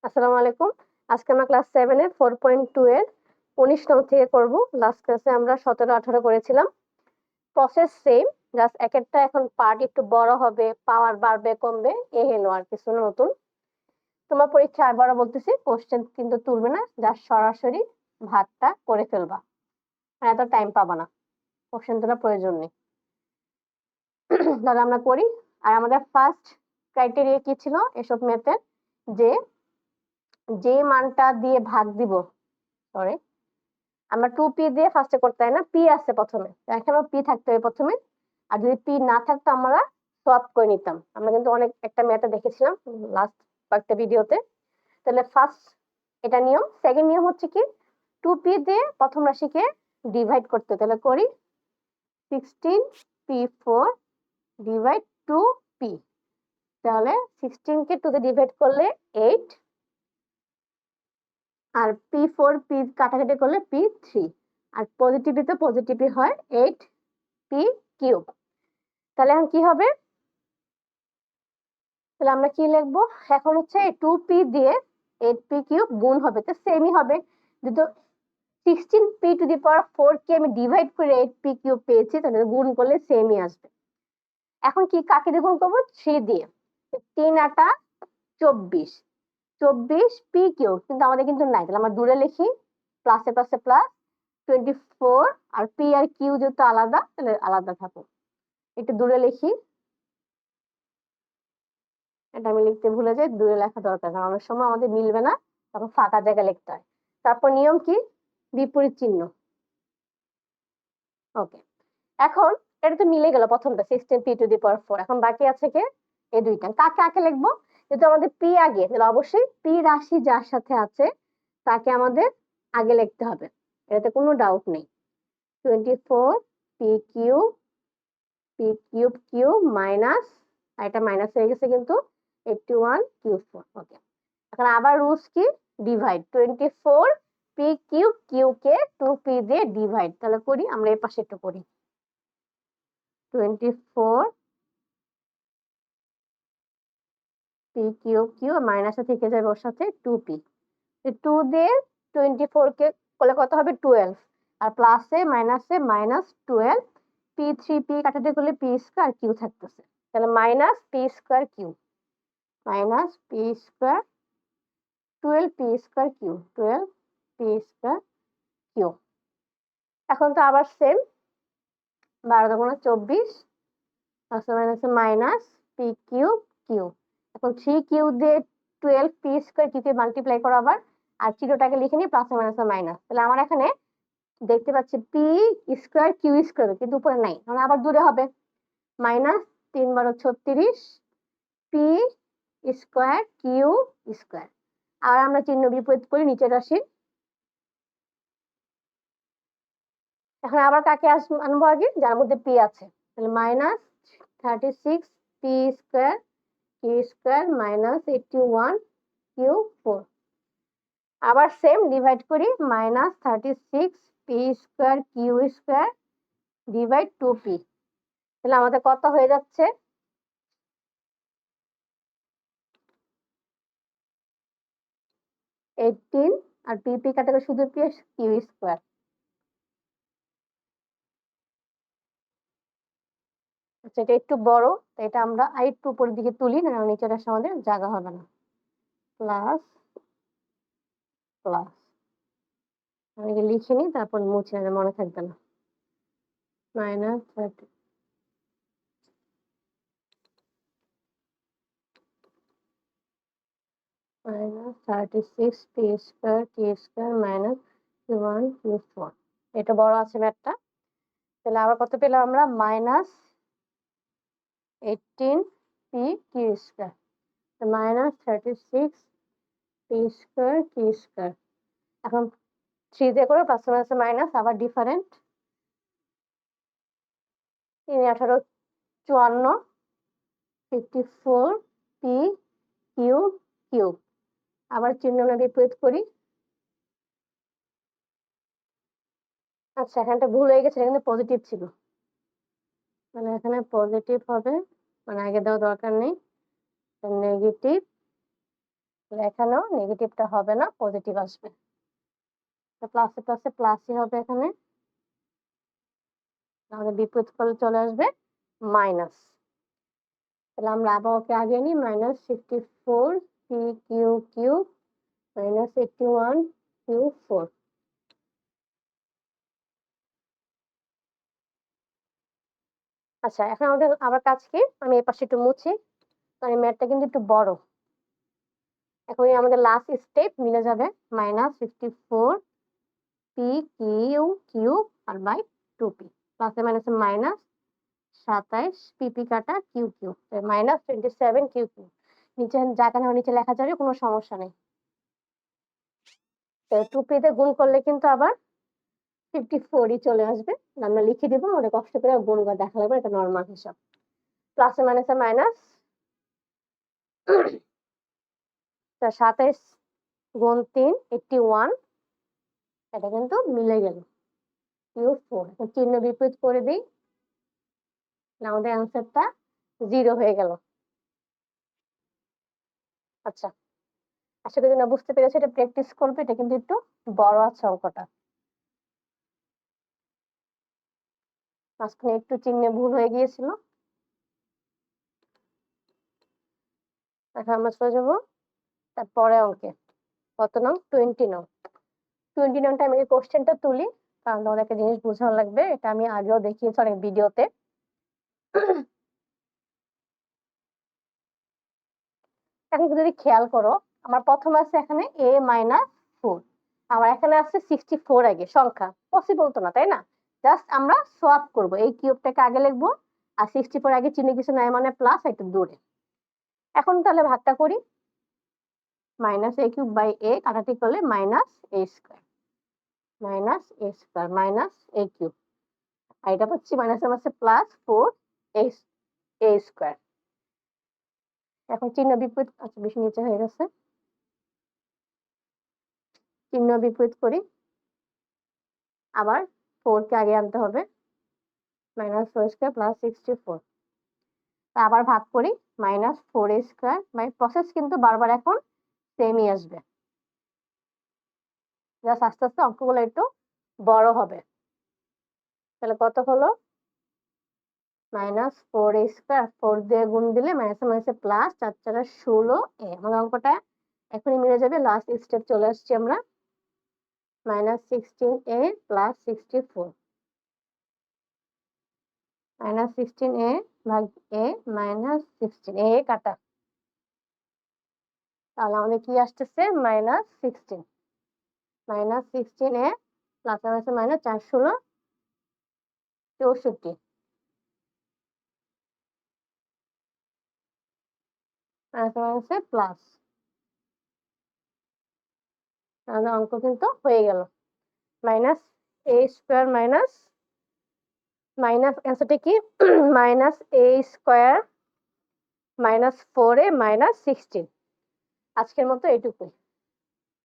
আসসালামু আলাইকুম। আজকে আমরা ক্লাস 7 এর 4.2 এর 19 নং থেকে করব। লাস্ট ক্লাসে আমরা 17 18 করেছিলাম। প্রসেস সেম, জাস্ট এক একটা এখন পার্ট একটু বড় হবে, পাওয়ার বাড়বে কমবে, এই হলো আর কিছু না নতুন। তোমার পরীক্ষা আবারও বলতেছি, কোশ্চেন কিন্তু তুলবে না, জাস্ট সরাসরি ভাগটা করে ফেলবা, আর এত টাইম পাবা না, কোশ্চেন তোলার প্রয়োজন নেই। তাহলে আমরা করি। আর আমাদের ফার্স্ট ক্রাইটেরিয়া কি ছিল এসব ম্যাথের, যে যে মানটা দিয়ে ভাগ দিব, সরি আমরা 2p দিয়ে ফার্স্টে করতে হয় না, p আছে প্রথমে, এখানেও p থাকতে হবে প্রথমে। আর যদি p না থাকতো আমরা সোয়াপ করে নিতাম। আমরা কিন্তু অনেক একটা ম্যাথে দেখেছিলাম লাস্ট কয়েকটা ভিডিওতে। তাহলে ফার্স্ট এটা নিয়ম। সেকেন্ড নিয়ম হচ্ছে কি, 2p দিয়ে প্রথম রাশিকে ডিভাইড করতে। তাহলে করি 16p4 ডিভাইড 2p। তাহলে 16 কে 2 দিয়ে ডিভাইড করলে 8, আর p4 p কাটাকাটি করলে p3, আর পজিটিভই তো পজিটিভই হয় 8p কিউব। তাহলে এখন কি হবে, তাহলে আমরা কি লিখবো এখন, হচ্ছে 2p দিয়ে 8p কিউব গুণ হবে, তো সেমই হবে। যেহেতু 16p টু দি পাওয়ার 4 কে আমি ডিভাইড করে 8p কিউব পেয়েছি, তাহলে গুণ করলে সেমই আসবে। এখন কি কাকে দিয়ে গুণ করবো, 3 দিয়ে। 3 8 24, 24p কিউব, কিন্তু আমাদের কিন্তু নাই, তাহলে আমরা দূরে লিখি প্লাসে প্লাসে প্লাস 24, আর p আর q যেহেতু আলাদা তাহলে আলাদা থাকুক, একটু দূরে লিখি। এটা আমি লিখতে ভুলে যাই, দূরে লেখা দরকার, কারণ অনেক সময় আমাদের মিলবে না, তখন ফাঁকা জায়গায় লিখতে হয়। তারপর নিয়ম কি, বিপরীত চিহ্ন। ওকে, এখন এটা তো মিলে গেল প্রথমটা 16p টু দি পাওয়ার 4। এখন বাকি আছে কে, এই দুইটা, কাকে কাকে লিখবো, যেহেতু আমাদের p আগে, তাহলে অবশ্যই p রাশি যার সাথে আছে তাকে আমাদের আগে লিখতে হবে, এটাতে কোনো ডাউট নেই। 24p cube, p cube cube minus, এটা মাইনাস হয়ে গেছে কিন্তু 81q4। ওকে, এখন আবার রুলস কি, ডিভাইড। 24p কিউব কিউ কে 2p দিয়ে ডিভাইড। তাহলে করি আমরা এই পাশে একটু করি, 24p কিউব কিউ মাইনাসে থেকে যাবে ওর সাথে 2p, 2 দিয়ে 24 কে করলে কত হবে 12, আর প্লাসে মাইনাসে মাইনাস 12, p3p কাটাতে করলে p স্কয়ার কিউ থাকতেছে, তাহলে minus p square Q, minus p square 12p square Q, 12p square Q. এখন তো আবার সেম, 12 গুণ 24 প্লাসে মাইনাসে মাইনাস p কিউব কিউ। এখন 3 কিউ দিয়ে 12p স্কয়ার কিউ কে মাল্টিপ্লাই করো আবার, আর চিহ্নটাকে লিখে নিই প্লাসে মাইনাসে মাইনাস। তাহলে আমার এখানে দেখতে পাচ্ছি p স্কয়ার কিউ স্কয়ার, কিন্তু উপরে নাই, মানে আবার দূরে হবে, minus 3 12 36 p square Q square. আর আমরা চিহ্ন বিপরীত করি নিচের রাশি। এখন আবার কাকে আনবো আগে, যার মধ্যে p আছে, তাহলে minus 36p square Q square minus 81q4। আবার সেম ডিভাইড করি, minus 36p square Q square divide 2p। তাহলে আমাদের কত হয়ে যাচ্ছে, 18, আর p কাটাকে শুধু p কিউ স্কয়ার। আচ্ছা, এটা একটু বড়, তাই এটা আমরা আরেকটু উপরের দিকে তুলি, না নিচের রাশি আমাদের জায়গা হবে না। প্লাস প্লাস আমি লিখে নিই, তারপর মুছে নেবে, মনে থাকবে না। Minus 30, minus 36p square Q square minus 1q4। এটা বড় আছে ম্যাথটা। তাহলে আবার কত পেলাম আমরা, minus 18p Q square, minus 36p square Q square. এখন 3 দিয়ে করে প্লাস মাইনাস মাইনাস, আবার ডিফারেন্ট, 3 18 54 54p কিউব কিউব। আবার চিহ্ন বিপরীত করি। আচ্ছা, এখানটা ভুল হয়ে গেছে, কিন্তু পজিটিভ ছিল, মানে এখানে পজিটিভ হবে, মানে আগে দেওয়া দরকার নেই, নেগেটিভ এখানেও নেগেটিভটা হবে না, পজিটিভ আসবে। প্লাসে প্লাসে প্লাসই হবে এখানে, আমাদের বিপরীত করলে চলে আসবে মাইনাস। তাহলে আমরা আবার ওকে আগে নিই, -54 পি কিউ কিউব -81 কিউ 4। আচ্ছা, এখন আমাদের আবার কাজ কি, আমি এই পাশে একটু মুছি, কারণ ম্যাথটা কিন্তু একটু বড়। এখন আমাদের লাস্ট স্টেপ মিলে যাবে, -54 পি কিউ কিউব আর বাই 2p, প্লাসে মাইনাসে মাইনাস 27 পিপি কাটা কিউ কিউ -27 কিউ কিউ। নিচে জায়গা নেওয়া নিচে লেখা যাবে, কোনো সমস্যা নেই। 2p তে গুণ করলে কিন্তু আবার 54ই চলে আসবে, আমরা লিখে দিব, আমাদের কষ্ট করে গুণ করে দেখা লাগবে, এটা নর্মাল হিসাব। প্লাসে মাইনাসে মাইনাস 27 গুণ 3 81, এটা কিন্তু মিলে গেল কিউ 4। চিহ্ন বিপরীত করে দিই, আমাদের অ্যান্সারটা 0 হয়ে গেল। আচ্ছা, আশা করি তোমরা বুঝতে পেরেছো, এটা প্র্যাকটিস করবে, এটা কিন্তু একটু বড় আছে অঙ্কটা। মাঝখানে একটু চিহ্নে ভুল হয়ে গিয়েছিল। এখন আমরা চলে যাবো তারপরে অঙ্কে, কত নং, 20 নং। 20 নংটা আমি কোশ্চেনটা তুলি, কারণ তোমাদের একটা জিনিস বোঝানো লাগবে, এটা আমি আগেও দেখিয়েছি অনেক ভিডিওতে। এখন যদি খেয়াল করো, আমার প্রথম আছে এখানে a-4, আমার এখানে আছে 64 আগে সংখ্যা, পসিবল তো না, তাই না? জাস্ট আমরা সোয়াপ করব, এই কিউবটাকে আগে লিখবো, আর 64 আগে চিহ্ন কিছু নাই মানে প্লাস, একটু দূরে। এখন তাহলে ভাগটা করি, -a³ বাই a কাটাটি করলে -a² -a² আর এটা পাচ্ছি মাইনাসের মাসে প্লাস 4a²। এখন চিহ্ন বিপরীত, আচ্ছা বেশি নিচে হয়ে গেছে, চিহ্ন বিপরীত করি, আবার 4 কে আগে আনতে হবে, -4² প্লাস 64, আবার ভাগ করি, -4a² বাই, প্রসেস কিন্তু বারবার এখন সেমই আসবে, জাস্ট আস্তে আস্তে অঙ্কগুলো একটু বড় হবে। তাহলে কত হলো, -4a², 4 দিয়ে গুণ দিলে মাইনাসে মাইনাসে প্লাস, 4 4 16a, আমাদের অঙ্কটা এখনই মিলে যাবে। লাস্ট স্টেপ চলে আসছি আমরা, -16a প্লাস 64, -16a ভাগ a -16a কাটা, তাহলে আমাদের কি আসতেছে, -16, -16a প্লাস মাইনাসে মাইনাস 4 16 64, মাইনাসে মাইনাসে প্লাস, তাহলে অঙ্ক কিন্তু হয়ে গেল, -a² মাইনাস অ্যান্সারটা কি, -a² -4a -16। আজকের মতো এইটুকুই।